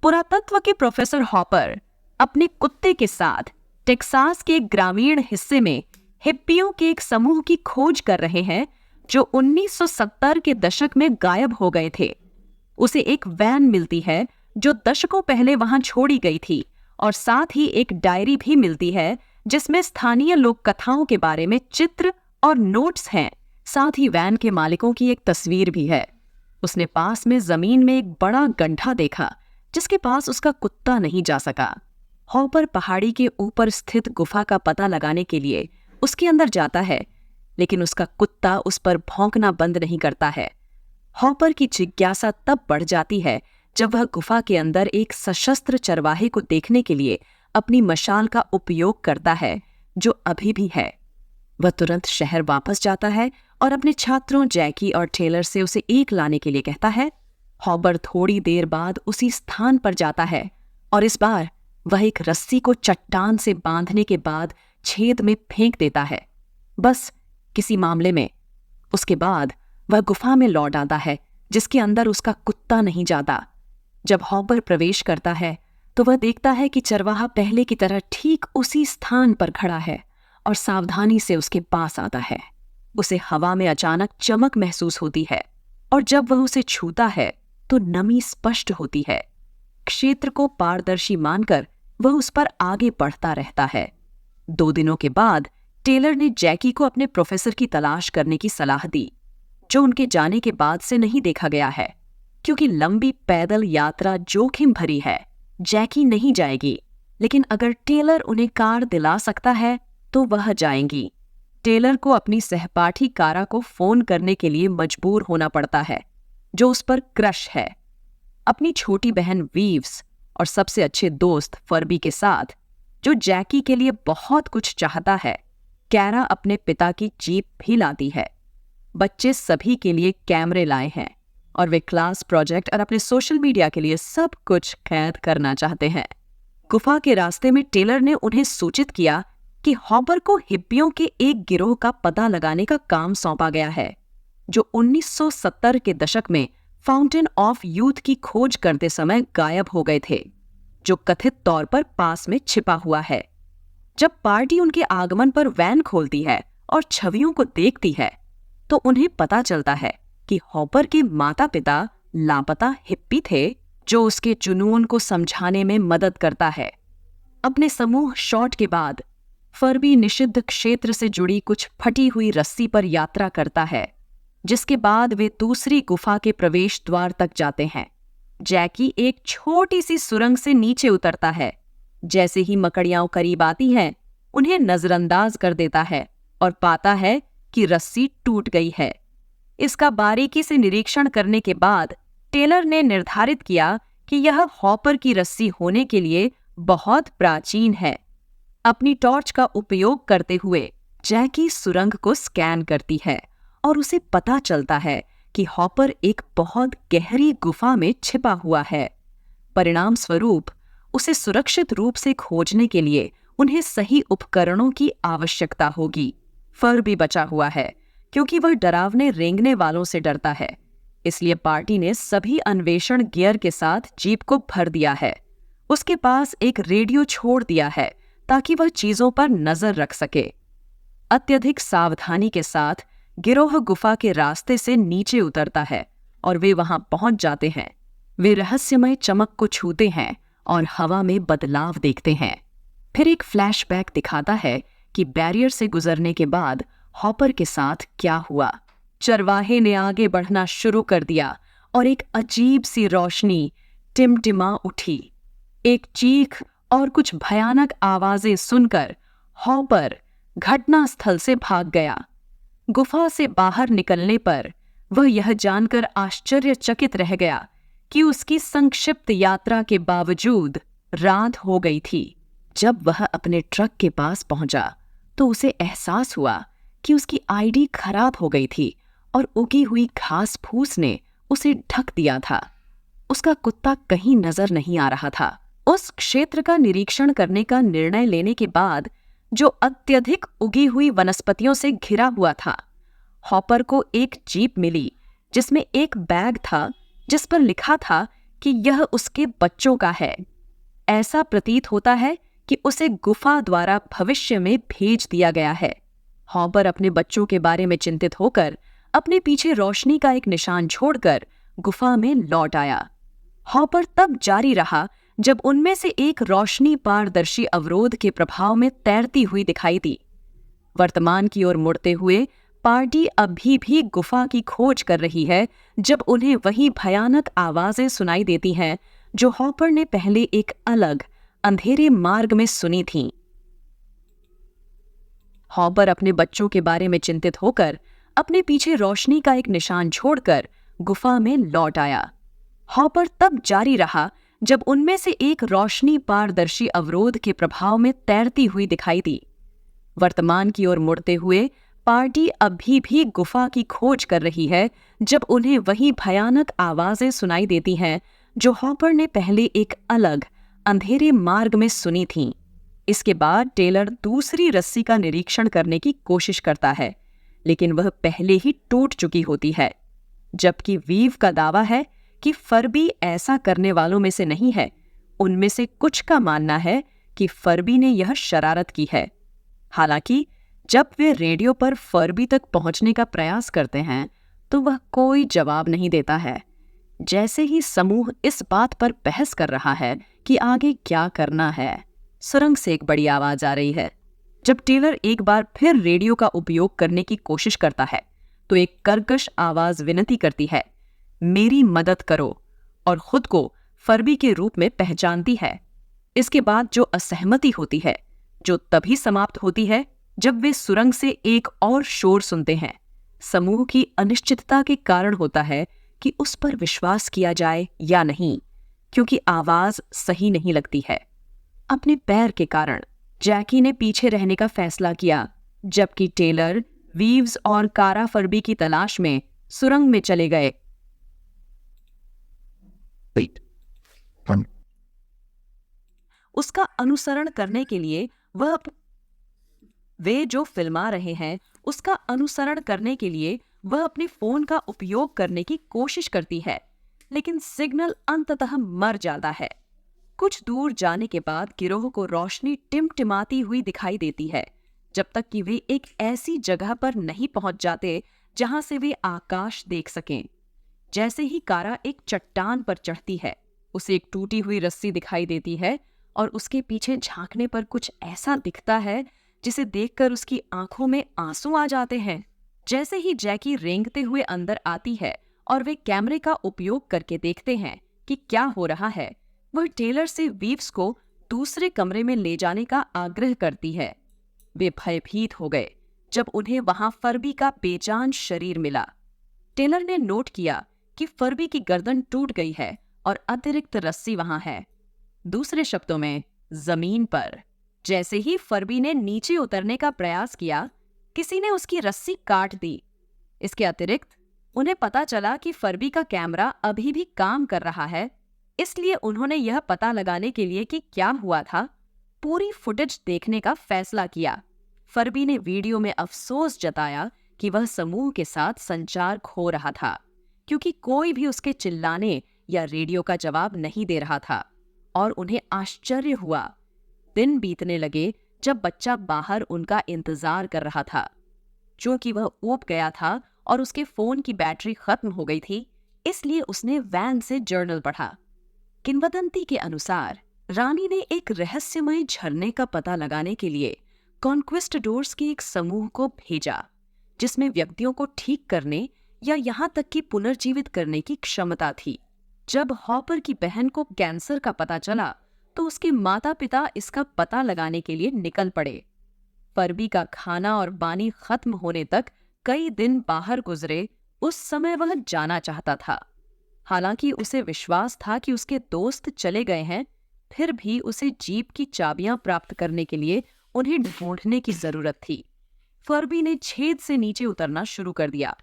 पुरातत्व के professor hopper अपने कुत्ते के साथ टेक्सास के एक ग्रामीण हिस्से में हिप्पियों के एक समूह की खोज कर रहे हैं जो 1970 के दशक में गायब हो गए थे। उसे एक वैन मिलती है जो दशकों पहले वहां छोड़ी गई थी और साथ ही एक डायरी भी मिलती है जिसमें स्थानीय लोक कथाओं के बारे में चित्र और नोट्स हैं। साथ ही वैन के मालिकों की एक तस्वीर भी है। उसने पास में जमीन में एक बड़ा गड्ढा देखा जिसके पास उसका कुत्ता नहीं जा सका। हॉपर पहाड़ी के ऊपर स्थित गुफा का पता लगाने के लिए उसके अंदर जाता है, लेकिन उसका कुत्ता उस पर भौंकना बंद नहीं करता है। हॉपर की जिज्ञासा तब बढ़ जाती है जब वह गुफा के अंदर एक सशस्त्र चरवाहे को देखने के लिए अपनी मशाल का उपयोग करता है जो अभी भी है। वह तुरंत शहर वापस जाता है और अपने छात्रों जैकी और टेलर से उसे एक लाने के लिए कहता है। हॉपर थोड़ी देर बाद उसी स्थान पर जाता है और इस बार वह एक रस्सी को चट्टान से बांधने के बाद छेद में फेंक देता है, बस किसी मामले में। उसके बाद वह गुफा में लौट आता है जिसके अंदर उसका कुत्ता नहीं जाता। जब हॉपर प्रवेश करता है तो वह देखता है कि चरवाहा पहले की तरह ठीक उसी स्थान पर खड़ा है और सावधानी से उसके पास आता है। उसे हवा में अचानक चमक महसूस होती है और जब वह उसे छूता है तो नमी स्पष्ट होती है। क्षेत्र को पारदर्शी मानकर वह उस पर आगे बढ़ता रहता है। 2 दिनों के बाद टेलर ने जैकी को अपने प्रोफेसर की तलाश करने की सलाह दी, जो उनके जाने के बाद से नहीं देखा गया है। क्योंकि लंबी पैदल यात्रा जोखिम भरी है, जैकी नहीं जाएगी, लेकिन अगर टेलर उन्हें कार दिला सकता है तो वह जाएंगी। टेलर को अपनी सहपाठी कारा को फोन करने के लिए मजबूर होना पड़ता है, जो उस पर क्रश है। अपनी छोटी बहन वीव्स और सबसे अच्छे दोस्त फर्बी के साथ, जो जैकी के लिए बहुत कुछ चाहता है, कैरा अपने पिता की जीप भी लाती है। बच्चे सभी के लिए कैमरे लाए हैं और वे क्लास प्रोजेक्ट और अपने सोशल मीडिया के लिए सब कुछ कैद करना चाहते हैं। गुफा के रास्ते में टेलर ने उन्हें सूचित किया कि हॉपर को हिप्पियों के एक गिरोह का पता लगाने का काम सौंपा गया है, जो 1970 के दशक में फाउंटेन ऑफ यूथ की खोज करते समय गायब हो गए थे, जो कथित तौर पर पास में छिपा हुआ है। जब पार्टी उनके आगमन पर वैन खोलती है और छवियों को देखती है तो उन्हें पता चलता है कि हॉपर के माता पिता लापता हिप्पी थे, जो उसके जुनून को समझाने में मदद करता है। अपने समूह शॉट के बाद फर्बी निषिद्ध क्षेत्र से जुड़ी कुछ फटी हुई रस्सी पर यात्रा करता है, जिसके बाद वे दूसरी गुफा के प्रवेश द्वार तक जाते हैं। जैकी एक छोटी सी सुरंग से नीचे उतरता है। जैसे ही मकड़ियां करीब आती हैं, उन्हें नजरअंदाज कर देता है और पाता है कि रस्सी टूट गई है। इसका बारीकी से निरीक्षण करने के बाद टेलर ने निर्धारित किया कि यह हॉपर की रस्सी होने के लिए बहुत प्राचीन है। अपनी टॉर्च का उपयोग करते हुए जैकी सुरंग को स्कैन करती है और उसे पता चलता है कि हॉपर एक बहुत गहरी गुफा में छिपा हुआ है। परिणाम स्वरूप उसे सुरक्षित रूप से खोजने के लिए उन्हें सही उपकरणों की आवश्यकता होगी। फर भी बचा हुआ है क्योंकि वह डरावने रेंगने वालों से डरता है, इसलिए पार्टी ने सभी अन्वेषण गियर के साथ जीप को भर दिया है। उसके पास एक रेडियो छोड़ दिया है ताकि वह चीजों पर नजर रख सके। अत्यधिक सावधानी के साथ गिरोह गुफा के रास्ते से नीचे उतरता है और वे वहां पहुंच जाते हैं। वे रहस्यमय चमक को छूते हैं और हवा में बदलाव देखते हैं। फिर एक फ्लैशबैक दिखाता है कि बैरियर से गुजरने के बाद हॉपर के साथ क्या हुआ। चरवाहे ने आगे बढ़ना शुरू कर दिया और एक अजीब सी रोशनी टिमटिमा उठी। एक चीख और कुछ भयानक आवाजें सुनकर हॉपर घटनास्थल से भाग गया। गुफा से बाहर निकलने पर वह यह जानकर आश्चर्यचकित रह गया कि उसकी संक्षिप्त यात्रा के बावजूद रात हो गई थी। जब वह अपने ट्रक के पास पहुंचा तो उसे एहसास हुआ कि उसकी आईडी खराब हो गई थी और उगी हुई घास फूस ने उसे ढक दिया था। उसका कुत्ता कहीं नजर नहीं आ रहा था। उस क्षेत्र का निरीक्षण करने का निर्णय लेने के बाद, जो अत्यधिक उगी हुई वनस्पतियों से घिरा हुआ था, हॉपर को एक जीप मिली जिसमें एक बैग था जिस पर लिखा था कि यह उसके बच्चों का है। ऐसा प्रतीत होता है कि उसे गुफा द्वारा भविष्य में भेज दिया गया है। हॉपर अपने बच्चों के बारे में चिंतित होकर अपने पीछे रोशनी का एक निशान छोड़कर गुफा में लौट आया। हॉपर तब जारी रहा जब उनमें से एक रोशनी पारदर्शी अवरोध के प्रभाव में तैरती हुई दिखाई दी। वर्तमान की ओर मुड़ते हुए पार्टी अभी भी गुफा की खोज कर रही है जब उन्हें वही भयानक आवाजें सुनाई देती हैं जो हॉपर ने पहले एक अलग अंधेरे मार्ग में सुनी थीं। हॉपर अपने बच्चों के बारे में चिंतित होकर अपने पीछे रोशनी का एक निशान छोड़कर गुफा में लौट आया। हॉपर तब जारी रहा जब उनमें से एक रोशनी पारदर्शी अवरोध के प्रभाव में तैरती हुई दिखाई दी। वर्तमान की ओर मुड़ते हुए पार्टी अभी भी गुफा की खोज कर रही है जब उन्हें वही भयानक आवाजें सुनाई देती हैं जो हॉपर ने पहले एक अलग अंधेरे मार्ग में सुनी थीं। इसके बाद टेलर दूसरी रस्सी का निरीक्षण करने की कोशिश करता है, लेकिन वह पहले ही टूट चुकी होती है, जबकि वीव का दावा है कि फर्बी ऐसा करने वालों में से नहीं है। उनमें से कुछ का मानना है कि फर्बी ने यह शरारत की है। हालांकि जब वे रेडियो पर फर्बी तक पहुंचने का प्रयास करते हैं तो वह कोई जवाब नहीं देता है। जैसे ही समूह इस बात पर बहस कर रहा है कि आगे क्या करना है, सुरंग से एक बड़ी आवाज आ रही है। जब टेलर एक बार फिर रेडियो का उपयोग करने की कोशिश करता है तो एक कर्कश आवाज विनती करती है, मेरी मदद करो, और खुद को फर्बी के रूप में पहचानती है। इसके बाद जो असहमति होती है, जो तभी समाप्त होती है जब वे सुरंग से एक और शोर सुनते हैं। समूह की अनिश्चितता के कारण होता है कि उस पर विश्वास किया जाए या नहीं, क्योंकि आवाज सही नहीं लगती है। अपने पैर के कारण जैकी ने पीछे रहने का फैसला किया, जबकि टेलर, वीव्स और कारा फर्बी की तलाश में सुरंग में चले गए। उसका अनुसरण करने के लिए वे जो फिल्मा रहे हैं उसका अनुसरण करने के लिए वह अपने फोन का उपयोग करने की कोशिश करती है, लेकिन सिग्नल अंततः मर जाता है। कुछ दूर जाने के बाद गिरोह को रोशनी टिमटिमाती हुई दिखाई देती है, जब तक कि वे एक ऐसी जगह पर नहीं पहुंच जाते जहां से वे आकाश देख सकें। जैसे ही कारा एक चट्टान पर चढ़ती है, उसे एक टूटी हुई रस्सी दिखाई देती है और उसके पीछे झांकने पर कुछ ऐसा दिखता है जिसे देखकर उसकी आंखों में आंसू आ जाते हैं। जैसे ही जैकी रेंगते हुए अंदर आती है और वे कैमरे का उपयोग करके देखते हैं कि क्या हो रहा है, वह टेलर से वीव्स को दूसरे कमरे में ले जाने का आग्रह करती है। वे भयभीत हो गए जब उन्हें वहां फर्बी का बेजान शरीर मिला। टेलर ने नोट किया कि फर्बी की गर्दन टूट गई है और अतिरिक्त रस्सी वहां है। दूसरे शब्दों में, जमीन पर। जैसे ही फर्बी ने नीचे उतरने का प्रयास किया, किसी ने उसकी रस्सी काट दी। इसके अतिरिक्त उन्हें पता चला कि फर्बी का कैमरा अभी भी काम कर रहा है, इसलिए उन्होंने यह पता लगाने के लिए कि क्या हुआ था, पूरी फुटेज देखने का फैसला किया। फर्बी ने वीडियो में अफसोस जताया कि वह समूह के साथ संचार खो रहा था, क्योंकि कोई भी उसके चिल्लाने या रेडियो का जवाब नहीं दे रहा था, और उन्हें आश्चर्य हुआ। दिन बीतने लगे जब बच्चा बाहर उनका इंतजार कर रहा था। चूंकि वह ऊब गया था और उसके फोन की बैटरी खत्म हो गई थी, इसलिए उसने वैन से जर्नल पढ़ा। किंवदंती के अनुसार रानी ने एक रहस्यमय झरने का पता लगाने के लिए कॉन्क्विस्टडोर्स के एक समूह को भेजा, जिसमें व्यक्तियों को ठीक करने या यहाँ तक कि पुनर्जीवित करने की क्षमता थी। जब हॉपर की बहन को कैंसर का पता चला तो उसके माता पिता इसका पता लगाने के लिए निकल पड़े। फर्बी का खाना और पानी खत्म होने तक कई दिन बाहर गुजरे। उस समय वह जाना चाहता था। हालांकि उसे विश्वास था कि उसके दोस्त चले गए हैं, फिर भी उसे जीप की चाबियां प्राप्त करने के लिए उन्हें ढूंढने की जरूरत थी। फर्बी ने छेद से नीचे उतरना शुरू कर दिया,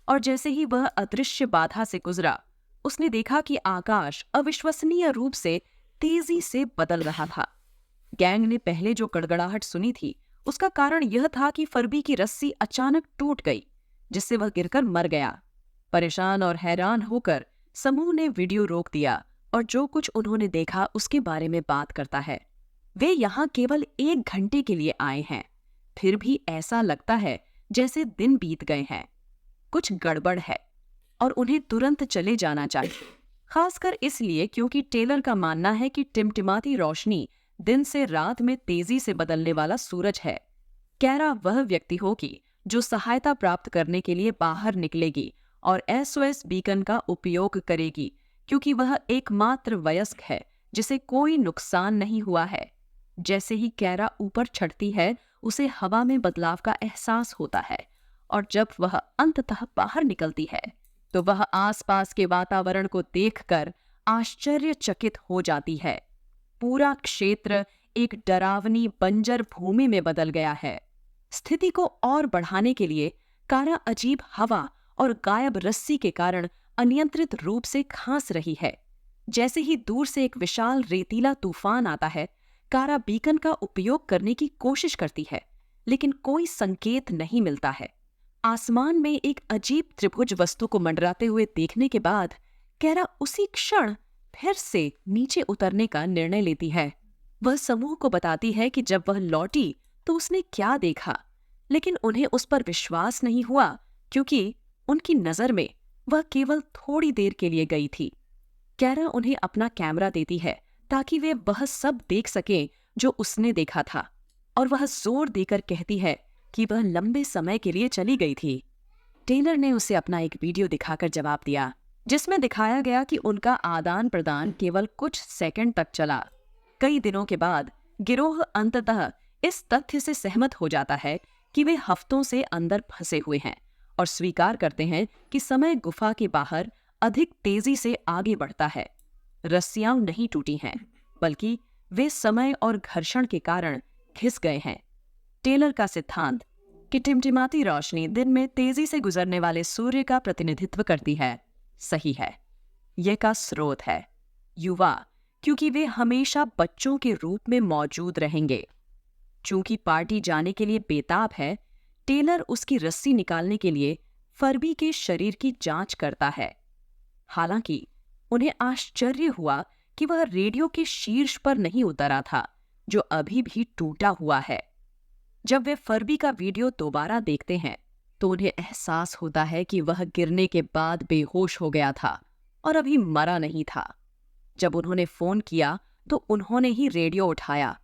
और जैसे ही वह अदृश्य बाधा से गुजरा, उसने देखा कि आकाश अविश्वसनीय रूप से तेजी से बदल रहा था। गैंग ने पहले जो गड़गड़ाहट सुनी थी, उसका कारण यह था कि फर्बी की रस्सी अचानक टूट गई, जिससे वह गिरकर मर गया। परेशान और हैरान होकर समूह ने वीडियो रोक दिया और जो कुछ उन्होंने देखा उसके बारे में बात करता है। वे यहाँ केवल 1 घंटे के लिए आए हैं, फिर भी ऐसा लगता है जैसे दिन बीत गए हैं। कुछ गड़बड़ है और उन्हें तुरंत चले जाना चाहिए, खासकर इसलिए क्योंकि टेलर का मानना है कि टिमटिमाती रोशनी दिन से रात में तेजी से बदलने वाला सूरज है। कैरा वह व्यक्ति होगी जो सहायता प्राप्त करने के लिए बाहर निकलेगी और SOS बीकन का उपयोग करेगी, क्योंकि वह एकमात्र वयस्क है जिसे कोई नुकसान नहीं हुआ है। जैसे ही कैरा ऊपर चढ़ती है, उसे हवा में बदलाव का एहसास होता है और जब वह अंततः बाहर निकलती है तो वह आसपास के वातावरण को देखकर आश्चर्यचकित हो जाती है। पूरा क्षेत्र एक डरावनी बंजर भूमि में बदल गया है। स्थिति को और बढ़ाने के लिए कारा अजीब हवा और गायब रस्सी के कारण अनियंत्रित रूप से खांस रही है। जैसे ही दूर से एक विशाल रेतीला तूफान आता है, कारा बीकन का उपयोग करने की कोशिश करती है, लेकिन कोई संकेत नहीं मिलता है। आसमान में एक अजीब त्रिभुज वस्तु को मंडराते हुए देखने के बाद कैरा उसी क्षण फिर से नीचे उतरने का निर्णय लेती है। वह समूह को बताती है कि जब वह लौटी तो उसने क्या देखा, लेकिन उन्हें उस पर विश्वास नहीं हुआ क्योंकि उनकी नजर में वह केवल थोड़ी देर के लिए गई थी। कैरा उन्हें अपना कैमरा देती है ताकि वे वह सब देख सकें जो उसने देखा था, और वह जोर देकर कहती है कि वह लंबे समय के लिए चली गई थी। टेलर ने उसे अपना एक वीडियो दिखाकर जवाब दिया, जिसमें दिखाया गया कि उनका आदान प्रदान केवल कुछ सेकंड तक चला। कई दिनों के बाद गिरोह अंततः इस तथ्य से सहमत हो जाता है कि वे हफ्तों से अंदर फंसे हुए हैं और स्वीकार करते हैं कि समय गुफा के बाहर अधिक तेजी से आगे बढ़ता है। रस्सियां नहीं टूटी हैं, बल्कि वे समय और घर्षण के कारण घिस गए हैं। टेलर का सिद्धांत कि टिमटिमाती रोशनी दिन में तेजी से गुजरने वाले सूर्य का प्रतिनिधित्व करती है सही है। यह का स्रोत है युवा, क्योंकि वे हमेशा बच्चों के रूप में मौजूद रहेंगे। चूंकि पार्टी जाने के लिए बेताब है, टेलर उसकी रस्सी निकालने के लिए फर्बी के शरीर की जांच करता है। हालांकि उन्हें आश्चर्य हुआ कि वह रेडियो के शीर्ष पर नहीं उतरा था, जो अभी भी टूटा हुआ है। जब वे फर्बी का वीडियो दोबारा देखते हैं तो उन्हें एहसास होता है कि वह गिरने के बाद बेहोश हो गया था और अभी मरा नहीं था। जब उन्होंने फोन किया तो उन्होंने ही रेडियो उठाया।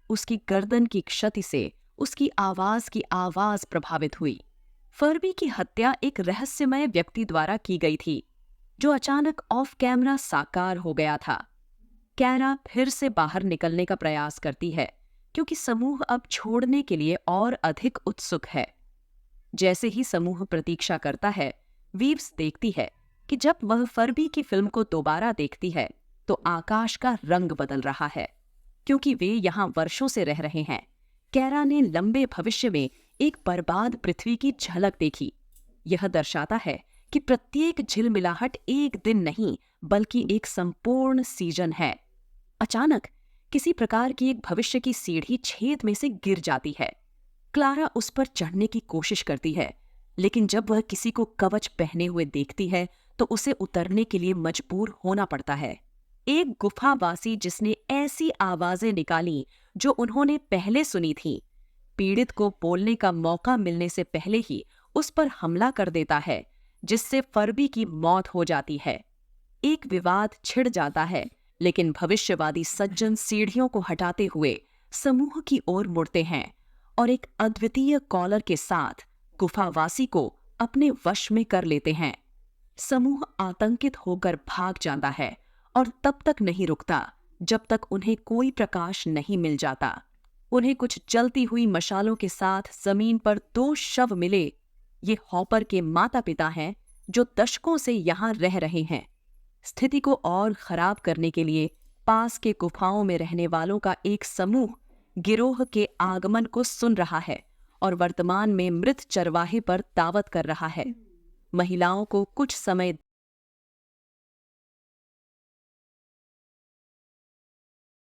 उसकी गर्दन की क्षति से उसकी आवाज प्रभावित हुई। फर्बी की हत्या एक रहस्यमय व्यक्ति द्वारा की गई थी, जो अचानक ऑफ कैमरा साकार हो गया था। कैरा फिर से बाहर निकलने का प्रयास करती है, क्योंकि समूह अब छोड़ने के लिए और अधिक उत्सुक है। जैसे ही समूह प्रतीक्षा करता है, वीव्स देखती है कि जब वह फर्बी की फिल्म को दोबारा देखती है तो आकाश का रंग बदल रहा है, क्योंकि वे यहाँ वर्षों से रह रहे हैं। कैरा ने लंबे भविष्य में एक बर्बाद पृथ्वी की झलक देखी। यह दर्शाता है कि प्रत्येक झिलमिलाहट एक दिन नहीं, बल्कि एक संपूर्ण सीजन है। अचानक किसी प्रकार की एक भविष्य की सीढ़ी छेद में से गिर जाती है। क्लारा उस पर चढ़ने की कोशिश करती है, लेकिन जब वह किसी को कवच पहने हुए देखती है तो उसे उतरने के लिए मजबूर होना पड़ता है। एक गुफावासी जिसने ऐसी आवाजें निकाली जो उन्होंने पहले सुनी थी, पीड़ित को बोलने का मौका मिलने से पहले ही उस पर हमला कर देता है, जिससे फर्बी की मौत हो जाती है। एक विवाद छिड़ जाता है, लेकिन भविष्यवादी सज्जन सीढ़ियों को हटाते हुए समूह की ओर मुड़ते हैं और एक अद्वितीय कॉलर के साथ गुफावासी को अपने वश में कर लेते हैं। समूह आतंकित होकर भाग जाता है और तब तक नहीं रुकता जब तक उन्हें कोई प्रकाश नहीं मिल जाता। उन्हें कुछ जलती हुई मशालों के साथ जमीन पर 2 शव मिले। ये हॉपर के माता पिता हैं जो दशकों से यहाँ रह रहे हैं। स्थिति को और खराब करने के लिए पास के गुफाओं में रहने वालों का एक समूह गिरोह के आगमन को सुन रहा है और वर्तमान में मृत चरवाहे पर दावत कर रहा है। महिलाओं को कुछ समय